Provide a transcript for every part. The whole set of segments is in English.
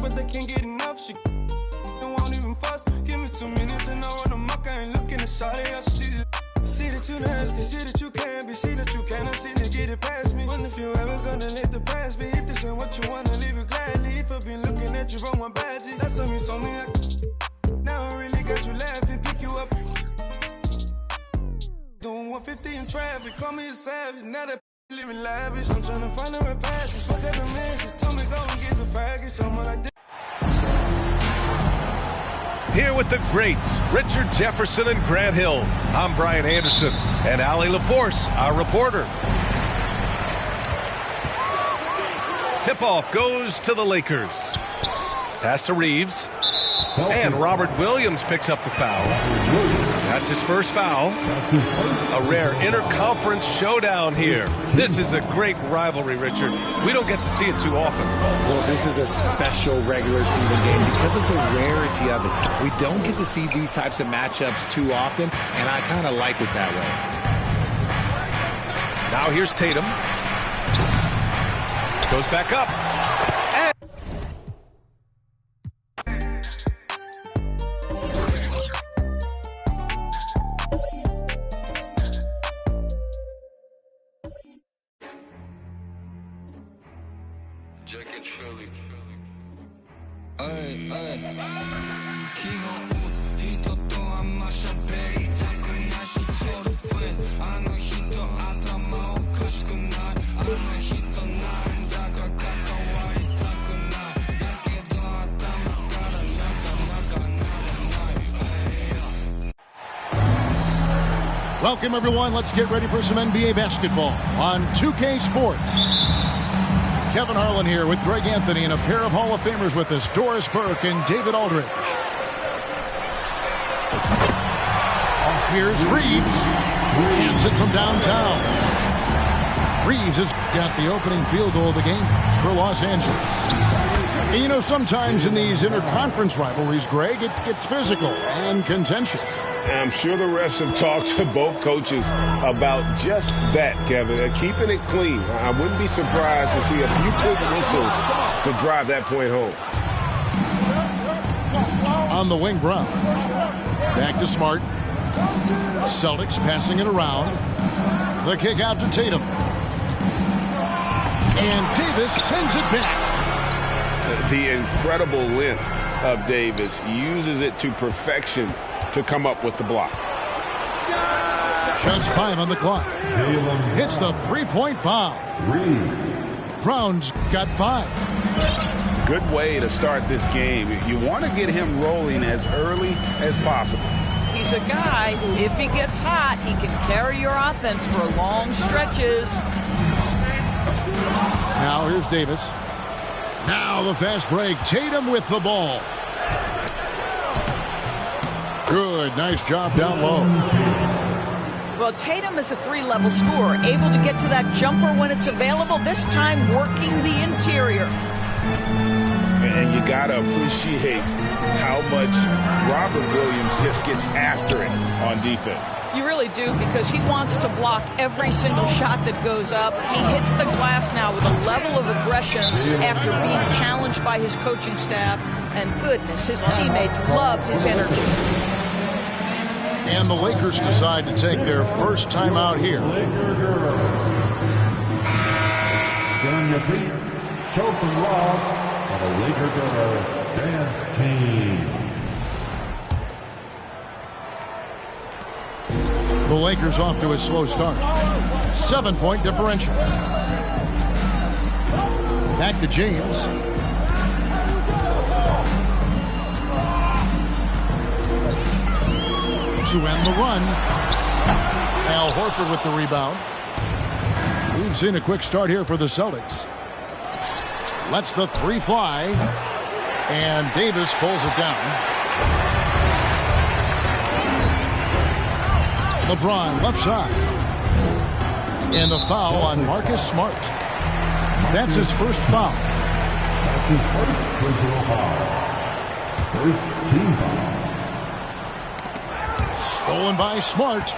but they can't get enough. She won't even fuss. Give me 2 minutes and I run amok. I ain't looking to shot it. I see that you nasty, see that you can be, see that you cannot see to get it past me. Wonder if you ever gonna let the past be. If this ain't what you wanna, leave it gladly. If I've been looking at you from my badge, last time you told me now I really got you laughing, pick you up. Doing 150 in traffic, call me a savage. Now that living lavish, I'm trying to find the right passage. Fuck out the message, told me go and get the package. I'm what I did. Here with the greats, Richard Jefferson and Grant Hill. I'm Brian Anderson, and Allie LaForce, our reporter. Tip-off goes to the Lakers. Pass to Reeves. And Robert Williams picks up the foul. That's his first foul. A rare interconference showdown here. This is a great rivalry, Richard. We don't get to see it too often. Well, this is a special regular season game because of the rarity of it. We don't get to see these types of matchups too often, and I kind of like it that way. Now here's Tatum. Goes back up. Welcome, everyone. Let's get ready for some NBA basketball on 2K Sports. Kevin Harlan here with Greg Anthony and a pair of Hall of Famers with us, Doris Burke and David Aldridge. Here's Reeves. Hands it from downtown. Reeves has got the opening field goal of the game for Los Angeles. And you know, sometimes in these interconference rivalries, Greg, it gets physical and contentious. I'm sure the refs have talked to both coaches about just that, Kevin. Keeping it clean. I wouldn't be surprised to see a few quick whistles to drive that point home. On the wing, Brown. Back to Smart. Celtics passing it around. The kick out to Tatum. And Davis sends it back. The incredible length of Davis uses it to perfection to come up with the block. Just 5 on the clock. Hits the three-point bomb. Brown's got 5. Good way to start this game. You want to get him rolling as early as possible. He's a guy who, if he gets hot, he can carry your offense for long stretches. Now here's Davis. Now the fast break. Tatum with the ball. Good, nice job down low. Well, Tatum is a 3-level scorer, able to get to that jumper when it's available, this time working the interior. And you got to appreciate how much Robert Williams just gets after it on defense. You really do, because he wants to block every single shot that goes up. He hits the glass now with a level of aggression after being challenged by his coaching staff. And goodness, his teammates love his energy. And the Lakers decide to take their first time out here. Show some love for the Laker Girls Dance Team. The Lakers off to a slow start. 7-point differential. Back to James. To end the run. Al Horford with the rebound. We've seen a quick start here for the Celtics. Lets the 3 fly. And Davis pulls it down. LeBron left side. And the foul on Marcus Smart. That's his first foul. That's his first personal foul. First team foul. Stolen by Smart.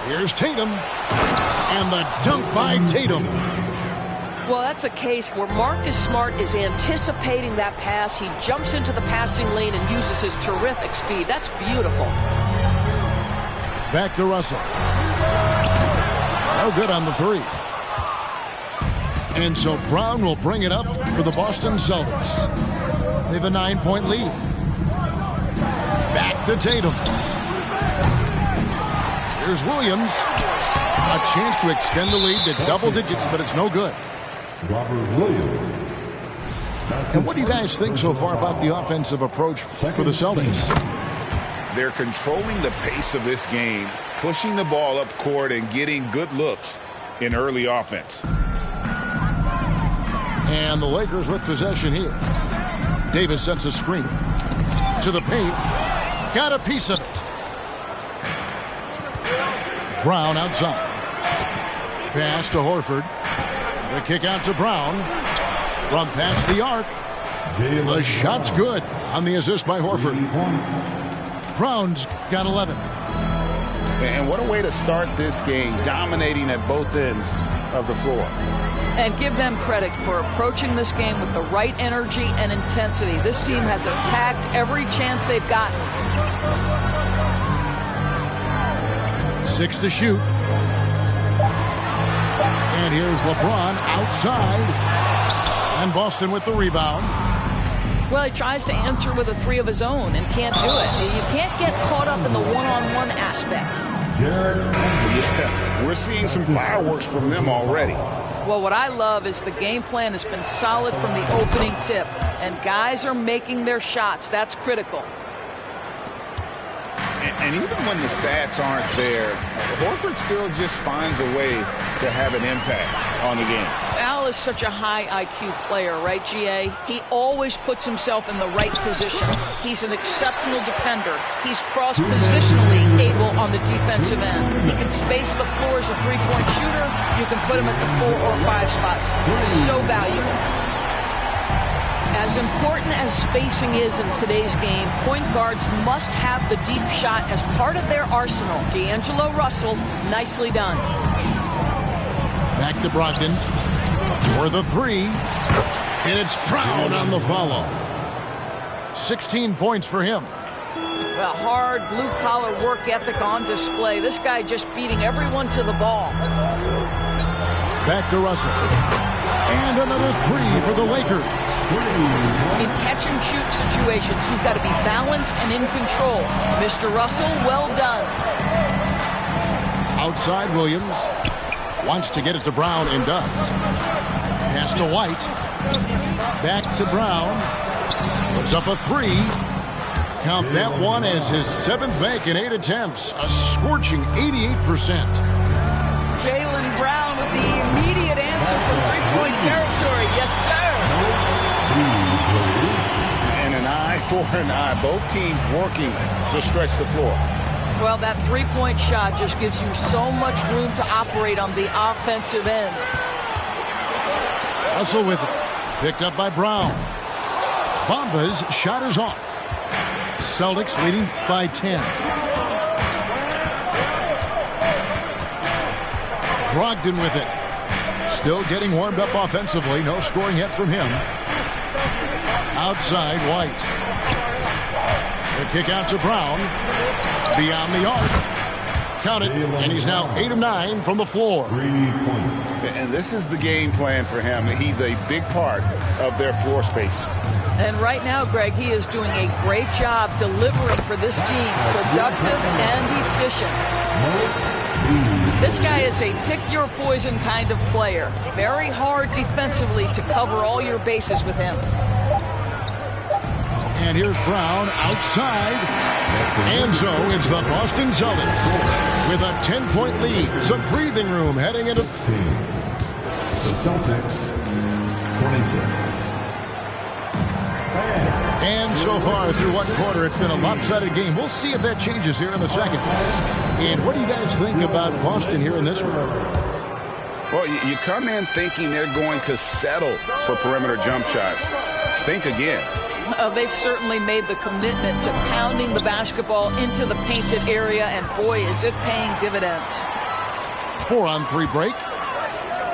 Here's Tatum. And the dunk by Tatum. Well, that's a case where Marcus Smart is anticipating that pass. He jumps into the passing lane and uses his terrific speed. That's beautiful. Back to Russell. No good on the three. And so Brown will bring it up for the Boston Celtics. They have a 9-point lead. Back to Tatum. Here's Williams. A chance to extend the lead to double digits, but it's no good. Robert Williams. And what do you guys think so far about the offensive approach for the Celtics? They're controlling the pace of this game, pushing the ball up court and getting good looks in early offense. And the Lakers with possession here. Davis sets a screen. To the paint. Got a piece of it. Brown outside. Pass to Horford. The kick out to Brown. From past the arc. The shot's good on the assist by Horford. Brown's got 11. And what a way to start this game, dominating at both ends of the floor. And give them credit for approaching this game with the right energy and intensity. This team has attacked every chance they've gotten. 6 to shoot. And here's LeBron outside. And Boston with the rebound. Well, he tries to answer with a three of his own and can't do it. You can't get caught up in the one-on-one aspect. Yeah, we're seeing some fireworks from them already. Well, what I love is the game plan has been solid from the opening tip, and guys are making their shots. That's critical. And even when the stats aren't there, Horford still just finds a way to have an impact on the game. Al is such a high IQ player, right, GA? He always puts himself in the right position. He's an exceptional defender. He's cross-positionally able on the defensive end. He can space the floor as a three-point shooter. You can put him at the 4 or 5 spots. So valuable. As important as spacing is in today's game, point guards must have the deep shot as part of their arsenal. D'Angelo Russell, nicely done. Back to Brogdon. For the three. And it's Brown on the follow. 16 points for him. A hard blue-collar work ethic on display. This guy just beating everyone to the ball. Back to Russell. And another three for the Lakers. In catch-and-shoot situations, you've got to be balanced and in control. Mr. Russell, well done. Outside Williams. Wants to get it to Brown and does. Pass to White. Back to Brown. Puts up a three. Count that one as his 7th make in 8 attempts. A scorching 88%. Jaylen Brown with the immediate answer from three-point territory. Yes, sir. And an eye for an eye. Both teams working to stretch the floor. Well, that three-point shot just gives you so much room to operate on the offensive end. Russell with it. Picked up by Brown. Bamba's shot is off. Celtics leading by 10. Brogdon with it. Still getting warmed up offensively. No scoring yet from him. Outside White. The kick out to Brown. Beyond the arc. Count it. And he's now 8 of 9 from the floor. And this is the game plan for him. He's a big part of their floor spacing. And right now, Greg, he is doing a great job delivering for this team. Productive and efficient. This guy is a pick-your-poison kind of player. Very hard defensively to cover all your bases with him. And here's Brown outside. And so it's the Boston Celtics with a 10-point lead. Some breathing room heading into... The Celtics, 26. And so far through one quarter, it's been a lopsided game. We'll see if that changes here in the second. And what do you guys think about Boston here in this one? Well, you come in thinking they're going to settle for perimeter jump shots. Think again. They've certainly made the commitment to pounding the basketball into the painted area, and boy, is it paying dividends. 4-on-3 break.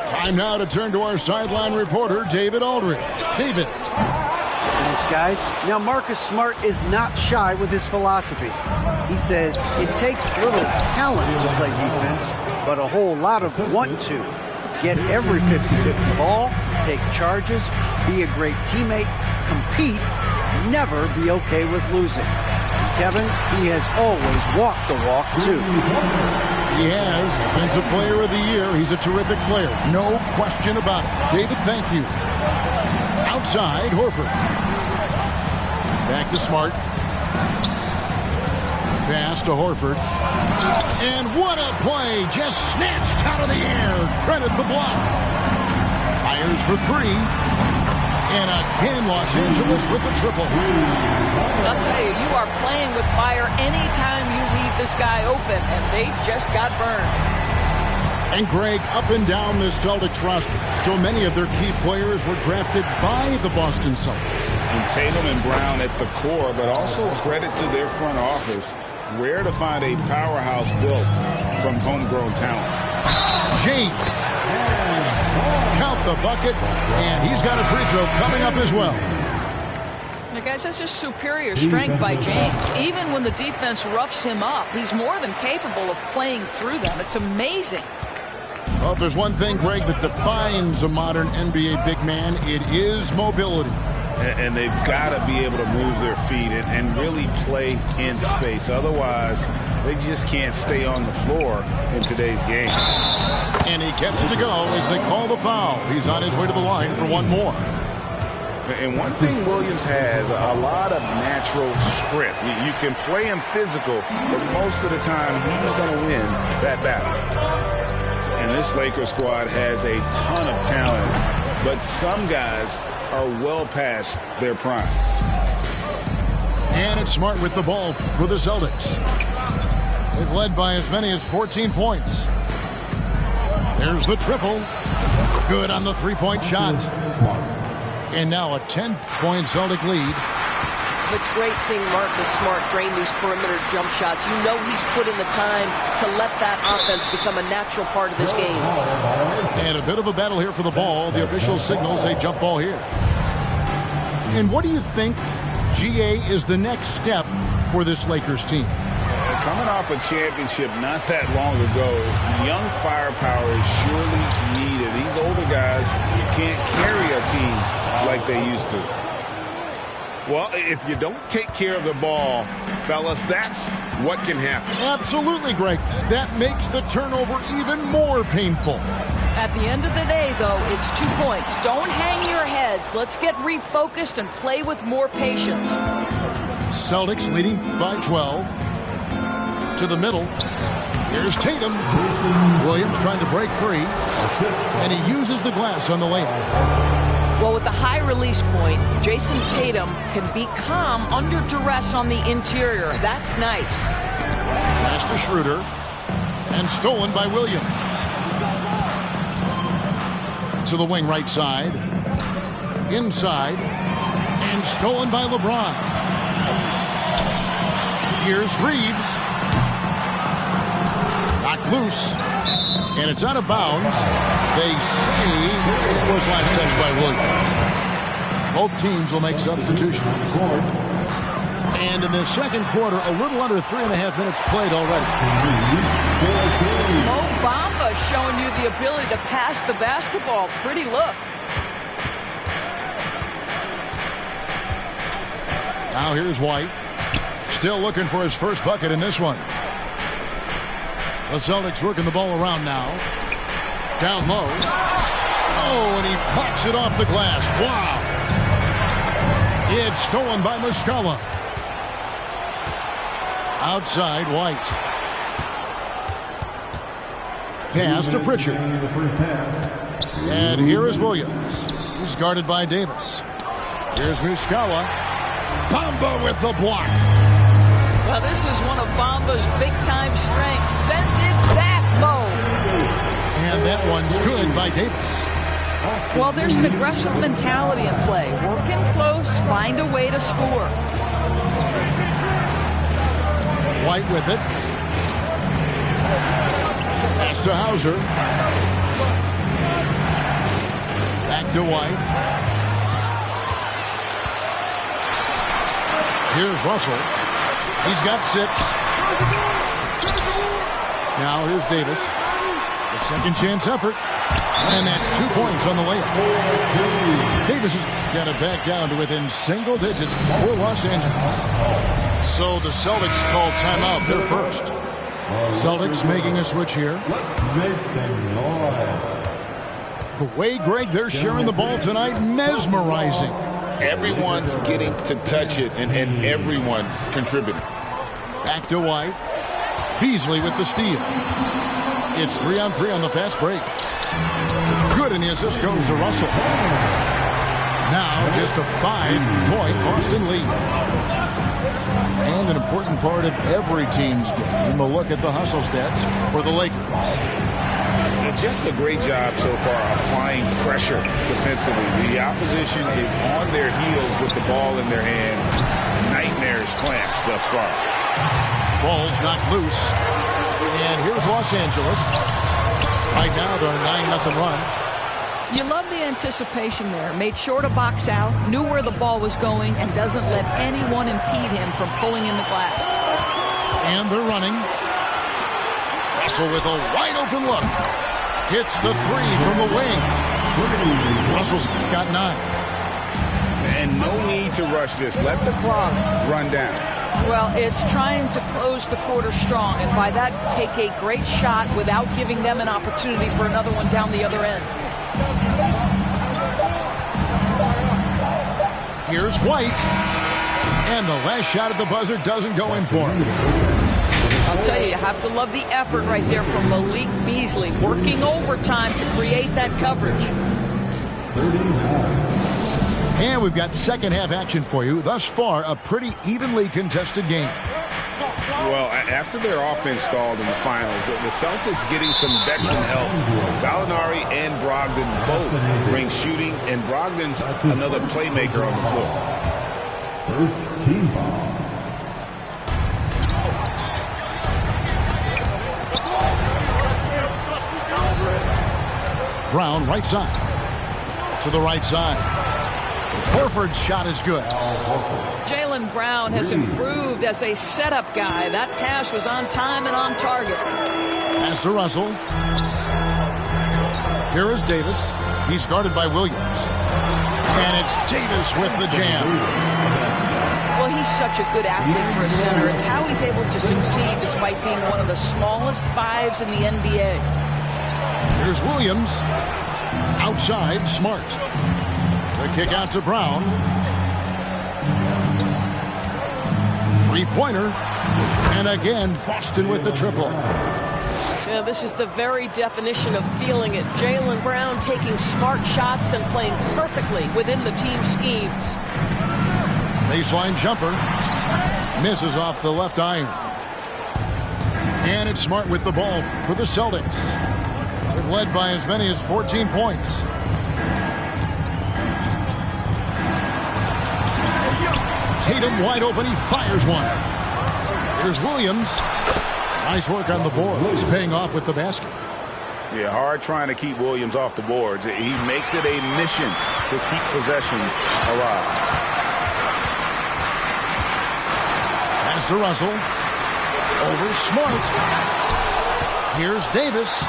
Time now to turn to our sideline reporter, David Aldridge. David. Thanks, guys. Now, Marcus Smart is not shy with his philosophy. He says it takes little talent to play defense, but a whole lot of want to. Get every 50-50 ball, take charges, be a great teammate, compete, never be okay with losing. And Kevin, he has always walked the walk, too. He has. Defensive Player of the Year. He's a terrific player. No question about it. David, thank you. Outside, Horford. Back to Smart. Pass to Horford. And what a play. Just snatched out of the air. Credit the block. Fires for three. And again, Los Angeles with the triple. I'll tell you, you are playing with fire anytime you leave this guy open, and they just got burned. And Greg, up and down this Celtics roster, so many of their key players were drafted by the Boston Celtics. And Tatum and Brown at the core, but also credit to their front office. Rare to find a powerhouse built from homegrown talent. James. Count the bucket, and he's got a free throw coming up as well. Now, guys, that's just superior strength by James. Even when the defense roughs him up, he's more than capable of playing through them. It's amazing. Well, if there's one thing, Greg, that defines a modern NBA big man, it is mobility. And they've got to be able to move their feet and really play in space. Otherwise, they just can't stay on the floor in today's game. And he gets it to go as they call the foul. He's on his way to the line for one more. And one thing Williams has, a lot of natural strength. You can play him physical, but most of the time he's going to win that battle. And this Lakers squad has a ton of talent, but some guys are well past their prime. And it's Smart with the ball for the Celtics. They've led by as many as 14 points. There's the triple. Good on the three-point shot. And now a 10-point Celtic lead. It's great seeing Marcus Smart drain these perimeter jump shots. You know he's put in the time to let that offense become a natural part of this game. And a bit of a battle here for the ball. The official signals a jump ball here. And what do you think, GA, is the next step for this Lakers team? Coming off a championship not that long ago, young firepower is surely needed. These older guys can't carry a team like they used to. Well, if you don't take care of the ball, fellas, that's what can happen. Absolutely, Greg. That makes the turnover even more painful. At the end of the day, though, it's 2 points. Don't hang your heads. Let's get refocused and play with more patience. Celtics leading by 12. To the middle. Here's Tatum. Williams trying to break free. And he uses the glass on the layup. Well, with the high release point, Jason Tatum can be calm under duress on the interior. That's nice. Pass to Schroeder. And stolen by Williams. To the wing right side. Inside. And stolen by LeBron. Here's Reeves. Knocked loose. And it's out of bounds. They say it was last touched by Williams. Both teams will make substitutions. And in the second quarter, a little under 3.5 minutes played already. Mo Bamba showing you the ability to pass the basketball. Pretty look. Now here's White. Still looking for his first bucket in this one. The Celtics working the ball around now. Down low. Oh, and he pucks it off the glass. Wow. It's stolen by Muscala. Outside, White. Pass to Pritchard. And here is Williams. He's guarded by Davis. Here's Muscala. Bamba with the block. Well, this is one of Bamba's big-time strengths. Send it back, Mo. And that one's good by Davis. Well, there's an aggressive mentality in play. Working close, find a way to score. White with it. Pass to Hauser. Back to White. Here's Russell. He's got 6. Now here's Davis. A second chance effort. And that's 2 points on the layup. Davis has got it back down to within single digits for Los Angeles. So the Celtics call timeout. They're first. Celtics making a switch here. The way, Greg, they're sharing the ball tonight, mesmerizing. Everyone's getting to touch it, and everyone's contributing. Back to White. Beasley with the steal. It's 3-on-3 on the fast break. Good, and the assist goes to Russell. Now just a 5-point Boston lead. And an important part of every team's game, a look at the hustle stats for the Lakers. Just a great job so far applying pressure defensively. The opposition is on their heels with the ball in their hand. Nightmares clamps thus far. Ball's knocked loose. And here's Los Angeles. Right now they're on a 9-0 run. You love the anticipation there. Made sure to box out, knew where the ball was going, and doesn't let anyone impede him from pulling in the glass. And they're running. Russell with a wide open look. Hits the 3 from the wing. Russell's got 9. And no need to rush this. Let the clock run down. Well, it's trying to close the quarter strong, and by that, take a great shot without giving them an opportunity for another one down the other end. Here's White. And the last shot at the buzzer doesn't go in for him. I'll tell you have to love the effort right there from Malik Beasley, working overtime to create that coverage. And we've got second half action for you. Thus far, a pretty evenly contested game. Well, after their offense stalled in the finals, the Celtics getting some veteran help. Gallinari and Brogdon both bring shooting, and Brogdon's another playmaker on the floor. First team foul. Brown, right side. To the right side. Horford's shot is good. Jaylen Brown has improved as a setup guy. That pass was on time and on target. Pass to Russell. Here is Davis. He's guarded by Williams. And it's Davis with the jam. Well, he's such a good athlete for a center. It's how he's able to succeed despite being one of the smallest 5s in the NBA. Here's Williams. Outside, Smart. The kick out to Brown. Three-pointer. And again, Boston with the triple. Yeah, this is the very definition of feeling it. Jaylen Brown taking smart shots and playing perfectly within the team schemes. Baseline jumper. Misses off the left iron. And it's Smart with the ball for the Celtics. They've led by as many as 14 points. Tatum wide open. He fires one. Here's Williams. Nice work on the board. He's paying off with the basket. Yeah, hard trying to keep Williams off the boards. He makes it a mission to keep possessions alive. Pass to Russell. Over Smart. Here's Davis.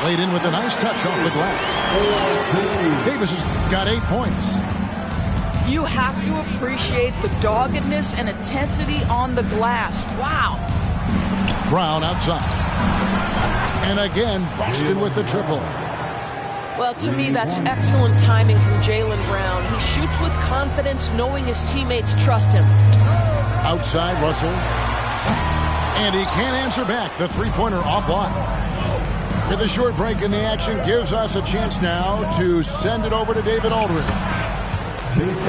Laid in with a nice touch off the glass. Davis has got 8 points. You have to appreciate the doggedness and intensity on the glass. Wow. Brown outside. And again, Boston with the triple. Well, to me, that's excellent timing from Jaylen Brown. He shoots with confidence, knowing his teammates trust him. Outside, Russell. And he can't answer back. The three-pointer offline. With a short break in the action, gives us a chance now to send it over to David Aldridge.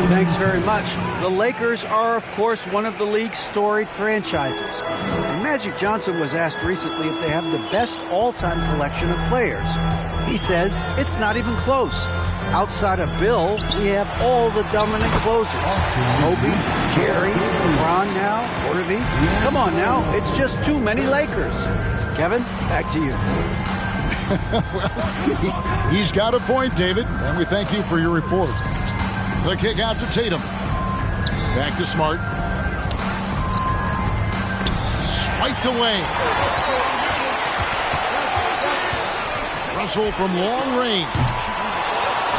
Thanks very much. The Lakers are, of course, one of the league's storied franchises. And Magic Johnson was asked recently if they have the best all-time collection of players. He says it's not even close. Outside of Bill, we have all the dominant closers. Kobe, Jerry, LeBron now, Worthy. Come on now, it's just too many Lakers. Kevin, back to you. Well, he's got a point, David, and we thank you for your report. The kick out to Tatum. Back to Smart. Swiped away. Russell from long range.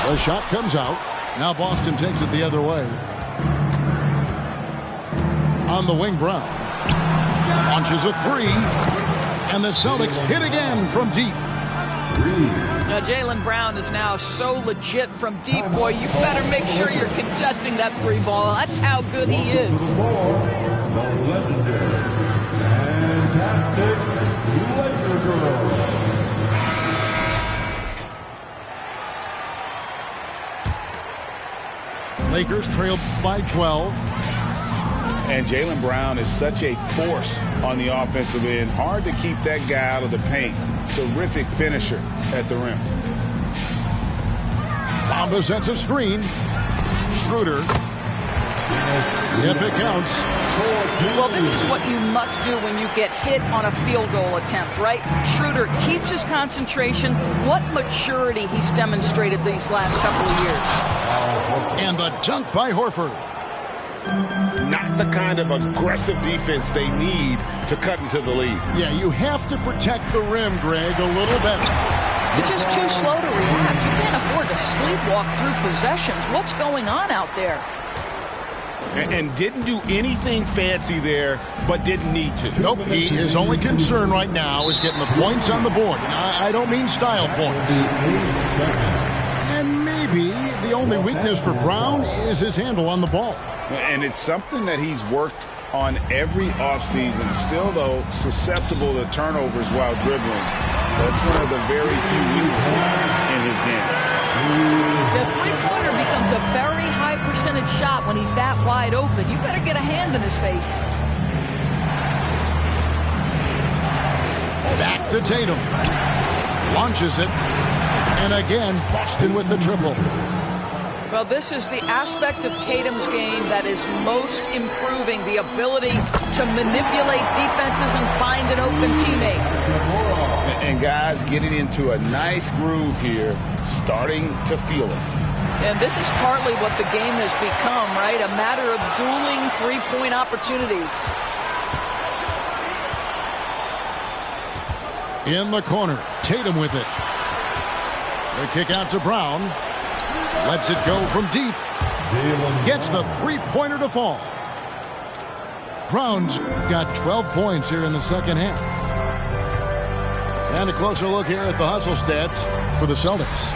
The shot comes out. Now Boston takes it the other way. On the wing, Brown. Launches a three. And the Celtics hit again from deep. Now, Jaylen Brown is now so legit from deep. Boy, you better make sure you're contesting that three ball. That's how good he is. The legendary, fantastic Laker girl. Lakers trailed by 12. And Jaylen Brown is such a force on the offensive end. Hard to keep that guy out of the paint. Terrific finisher at the rim. Bamba sets a screen. Schroeder. Yep, it counts. Well, this is what you must do when you get hit on a field goal attempt, right? Schroeder keeps his concentration. What maturity he's demonstrated these last couple of years. And the dunk by Horford. Not the kind of aggressive defense they need to cut into the lead. Yeah, you have to protect the rim, Greg, a little better. You're just too slow to react. You can't afford to sleepwalk through possessions. What's going on out there? And didn't do anything fancy there, but didn't need to. Nope, his only concern right now is getting the points on the board. And I don't mean style points. And maybe the only weakness for Brown is his handle on the ball. And it's something that he's worked on every offseason. Still, though, susceptible to turnovers while dribbling. That's one of the very few weaknesses in his game. The three-pointer becomes a very high percentage shot when he's that wide open. You better get a hand in his face. Back to Tatum. Launches it. And again, Boston with the triple. Well, this is the aspect of Tatum's game that is most improving, the ability to manipulate defenses and find an open teammate. And guys getting into a nice groove here, starting to feel it. And this is partly what the game has become, right? A matter of dueling three-point opportunities. In the corner, Tatum with it. The kick out to Brown. Lets it go from deep. Gets the three-pointer to fall. Brown's got 12 points here in the second half. And a closer look here at the hustle stats for the Celtics.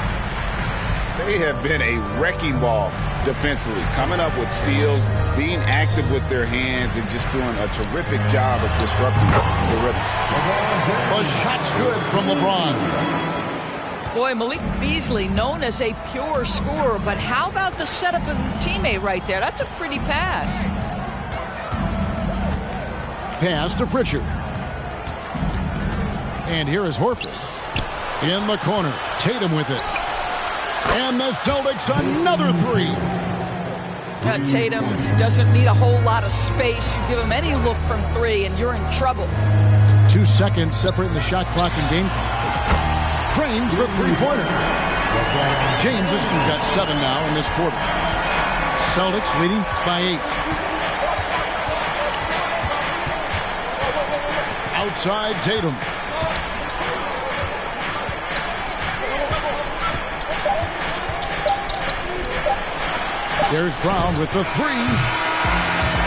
They have been a wrecking ball defensively, coming up with steals, being active with their hands, and just doing a terrific job of disrupting the rhythm. The shot's good from LeBron. Boy, Malik Beasley, known as a pure scorer, but how about the setup of his teammate right there? That's a pretty pass. Pass to Pritchard. And here is Horford. In the corner, Tatum with it. And the Celtics another three. Tatum doesn't need a whole lot of space. You give him any look from three, and you're in trouble. 2 seconds separating the shot clock and game clock. Trains the three-pointer. James has got 7 now in this quarter. Celtics leading by 8. Outside Tatum. There's Brown with the three.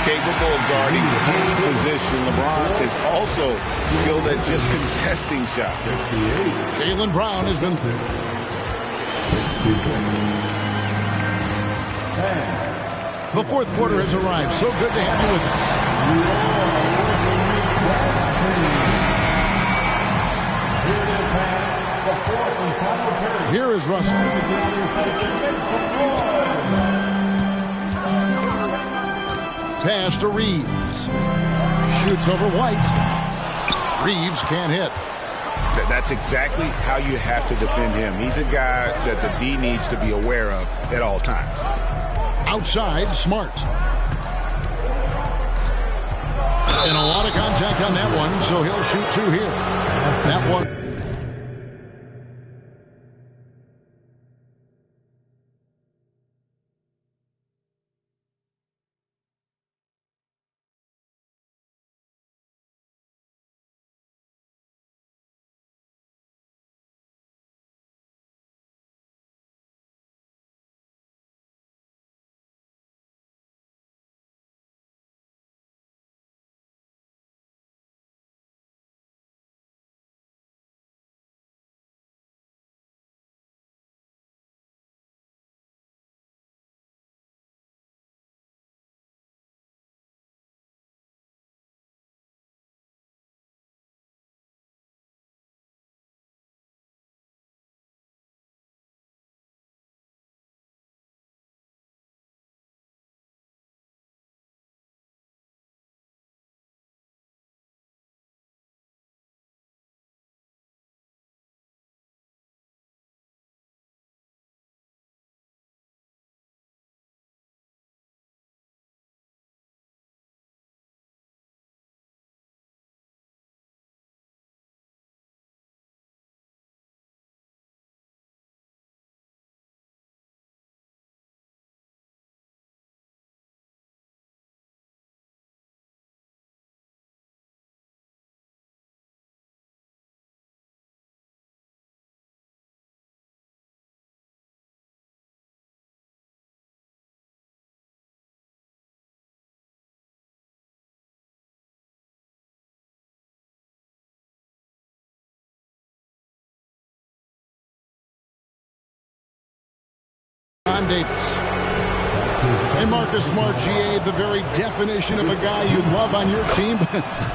Capable of guarding any position. LeBron is also skilled at just contesting shots. Jaylen Brown has been through. The fourth quarter has arrived. So good to have you with us. Here is Russell. Pass to Reeves. Shoots over White. Reeves can't hit. That's exactly how you have to defend him. He's a guy that the D needs to be aware of at all times. Outside, Smart. And a lot of contact on that one, so he'll shoot 2 here. That one. Anton Davis. And Marcus Smart, GA, the very definition of a guy you love on your team,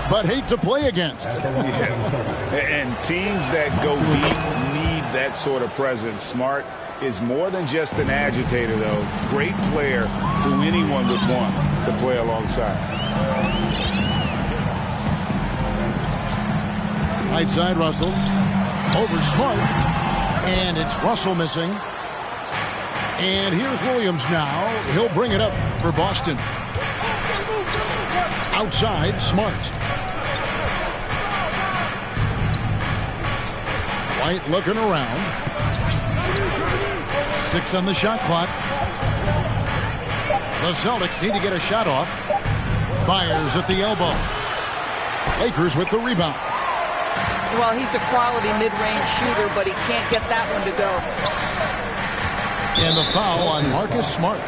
but hate to play against. Yeah. And teams that go deep need that sort of presence. Smart is more than just an agitator, though. Great player who anyone would want to play alongside. Right side, Russell. Over Smart. And it's Russell missing. And here's Williams now. He'll bring it up for Boston. Outside, Smart. White looking around. 6 on the shot clock. The Celtics need to get a shot off. Fires at the elbow. Lakers with the rebound. Well, he's a quality mid-range shooter, but he can't get that one to go. And the foul on Marcus Smart.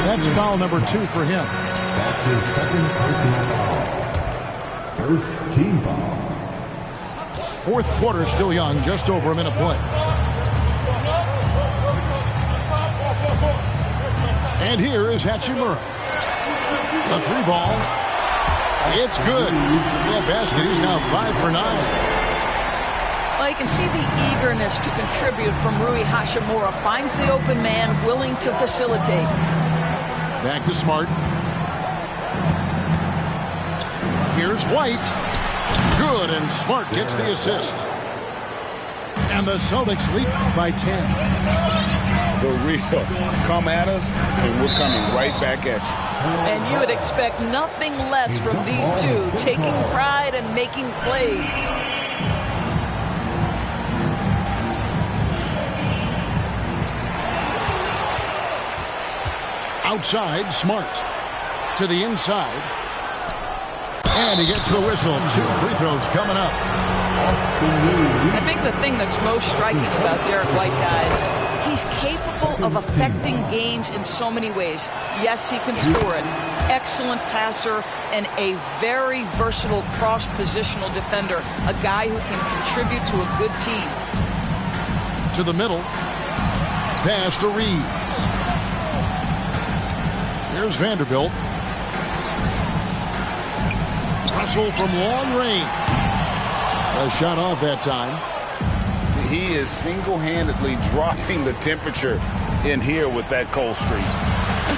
That's foul number 2 for him. That's his second personal foul. First team foul. Fourth quarter still young, just over a minute play. And here is Hachimura. The 3 ball. It's good. That basket, he's now 5 for 9. Well, you can see the eagerness to contribute from Rui Hachimura. Finds the open man, willing to facilitate. Back to Smart. Here's White. Good, and Smart gets the assist. And the Celtics lead by 10. The real come at us, and we're coming right back at you. And you would expect nothing less from these two, taking pride and making plays. Outside, Smart. To the inside. And he gets the whistle. 2 free throws coming up. I think the thing that's most striking about Derek White, guys, he's capable of affecting games in so many ways. Yes, he can score it. Excellent passer and a very versatile cross-positional defender. A guy who can contribute to a good team. To the middle. Pass to Reeves. Here's Vanderbilt. Russell from long range. A shot off that time. He is single-handedly dropping the temperature in here with that cold streak.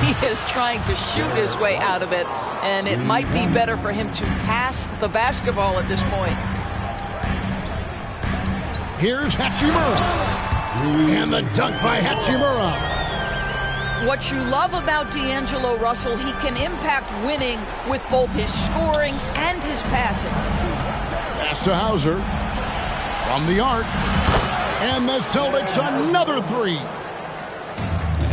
He is trying to shoot his way out of it, and it might be better for him to pass the basketball at this point. Here's Hachimura. And the dunk by Hachimura. What you love about D'Angelo Russell, he can impact winning with both his scoring and his passing. Pass to Hauser. From the arc. And the Celtics another 3.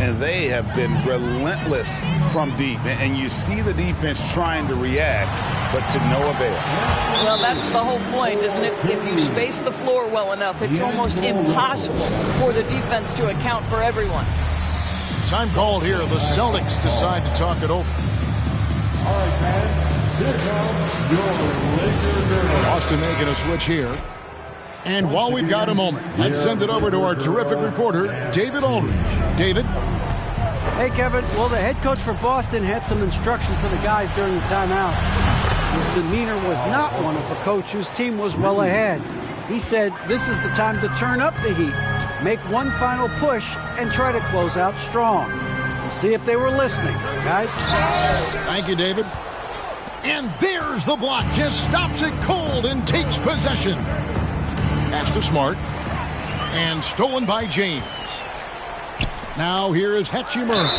And they have been relentless from deep. And you see the defense trying to react, but to no avail. Well, that's the whole point, isn't it? If you space the floor well enough, it's almost impossible for the defense to account for everyone. Time called here. The Celtics decide to talk it over. All right, man. Here comes your Lakers. Boston making a switch here. And while we've got a moment, let's send it over to our terrific reporter, David Aldridge. David? Hey, Kevin. Well, the head coach for Boston had some instruction for the guys during the timeout. His demeanor was not one of a coach whose team was well ahead. He said this is the time to turn up the heat, make one final push, and try to close out strong. We'll see if they were listening, guys. Thank you, David. And there's the block. Just stops it cold and takes possession. Pass to Smart. And stolen by James. Now here is Hachimura.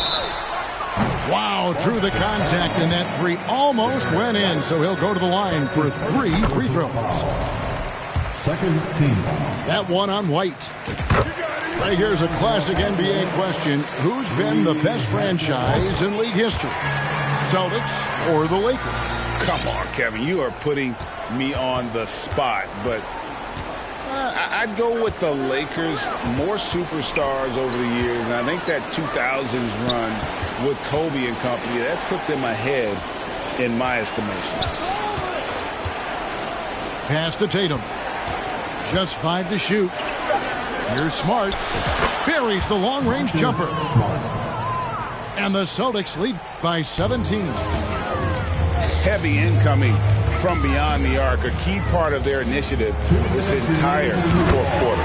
Wow, through the contact, and that 3 almost went in, so he'll go to the line for 3 free throws. Second team. That one on White. Right here's a classic NBA question. Who's been the best franchise in league history? Celtics or the Lakers? Come on, Kevin. You are putting me on the spot, but I'd go with the Lakers. More superstars over the years, and I think that 2000s run with Kobe and company, that put them ahead in my estimation. Pass to Tatum. Just 5 to shoot. Here's Smart. buries the long-range jumper. And the Celtics lead by 17. Heavy incoming from beyond the arc, a key part of their initiative this entire fourth quarter.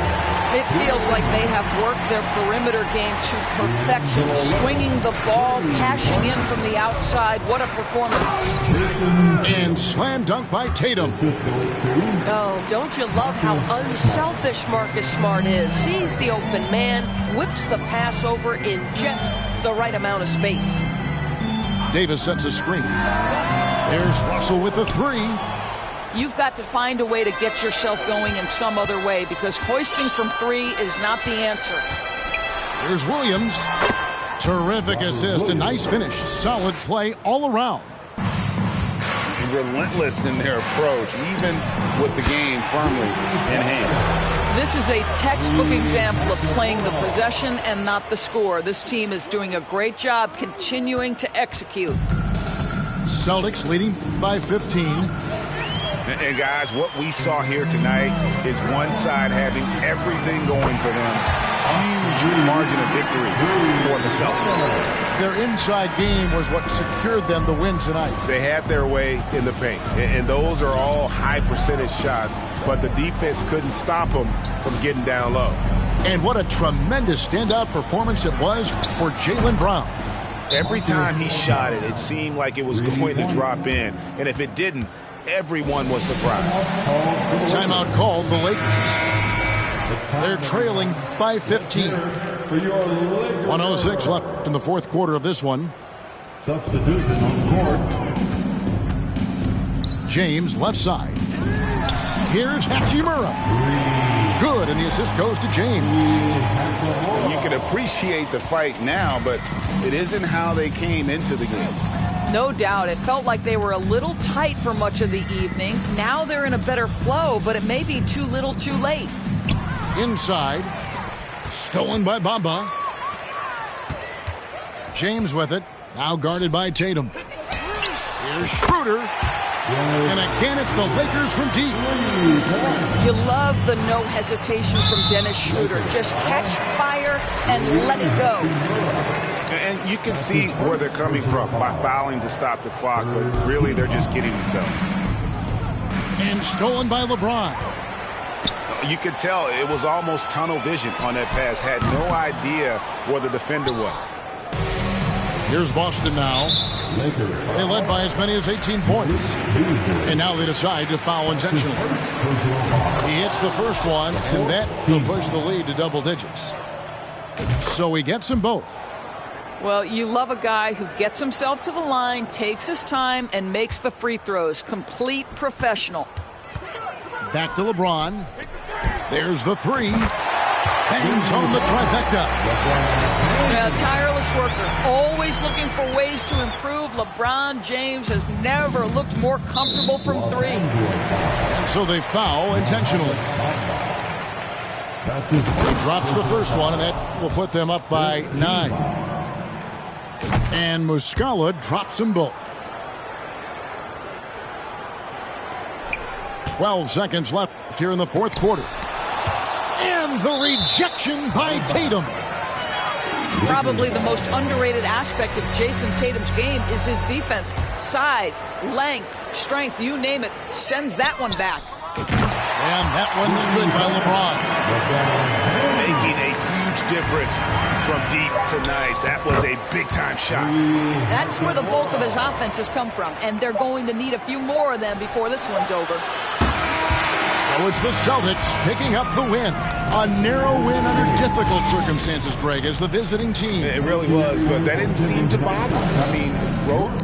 It feels like they have worked their perimeter game to perfection, swinging the ball, cashing in from the outside. What a performance. And slam dunk by Tatum. Oh, don't you love how unselfish Marcus Smart is? Sees the open man, whips the pass over in just the right amount of space. Davis sets a screen. There's Russell with the three. You've got to find a way to get yourself going in some other way, because hoisting from three is not the answer. Here's Williams. Terrific assist, a nice finish. Solid play all around. Relentless in their approach, even with the game firmly in hand. This is a textbook example of playing the possession and not the score. This team is doing a great job continuing to execute. Celtics leading by 15. And guys, what we saw here tonight is one side having everything going for them. Huge margin of victory for the Celtics. Their inside game was what secured them the win tonight. They had their way in the paint, and those are all high percentage shots, but the defense couldn't stop them from getting down low. And what a tremendous standout performance it was for Jaylen Brown. Every time he shot it, it seemed like it was going to drop in, and if it didn't, everyone was surprised. Timeout called the Lakers. They're trailing by 15. 1:06 left in the fourth quarter of this one. Substitution on court. James left side. Here's Hachimura. Good, and the assist goes to James. You can appreciate the fight now, but it isn't how they came into the game. No doubt. It felt like they were a little tight for much of the evening. Now they're in a better flow, but it may be too little too late. Inside. Stolen by Bamba. James with it. Now guarded by Tatum. Here's Schroeder. And again, it's the Lakers from deep. You love the no hesitation from Dennis Schroeder. Just catch fire and let it go. And you can see where they're coming from by fouling to stop the clock, but really they're just kidding themselves. And stolen by LeBron. You could tell it was almost tunnel vision on that pass. Had no idea where the defender was. Here's Boston now. They led by as many as 18 points. And now they decide to foul intentionally. He hits the first one, and that will push the lead to double digits. So he gets them both. Well, you love a guy who gets himself to the line, takes his time, and makes the free throws. Complete professional. Back to LeBron. There's the three. Bangs home the trifecta. Yeah, tireless worker. Always looking for ways to improve. LeBron James has never looked more comfortable from three. And so they foul intentionally. He drops the first one, and that will put them up by 9. And Muscala drops them both. 12 seconds left here in the fourth quarter. And the rejection by Tatum. Probably the most underrated aspect of Jason Tatum's game is his defense. Size, length, strength, you name it, sends that one back. And that one's good by LeBron. Making a huge difference from deep tonight. That was a big-time shot. That's where the bulk of his offense has come from, and they're going to need a few more of them before this one's over. So it's the Celtics picking up the win. A narrow win under difficult circumstances, Greg, as the visiting team. It really was, but that didn't seem to bother. I mean, road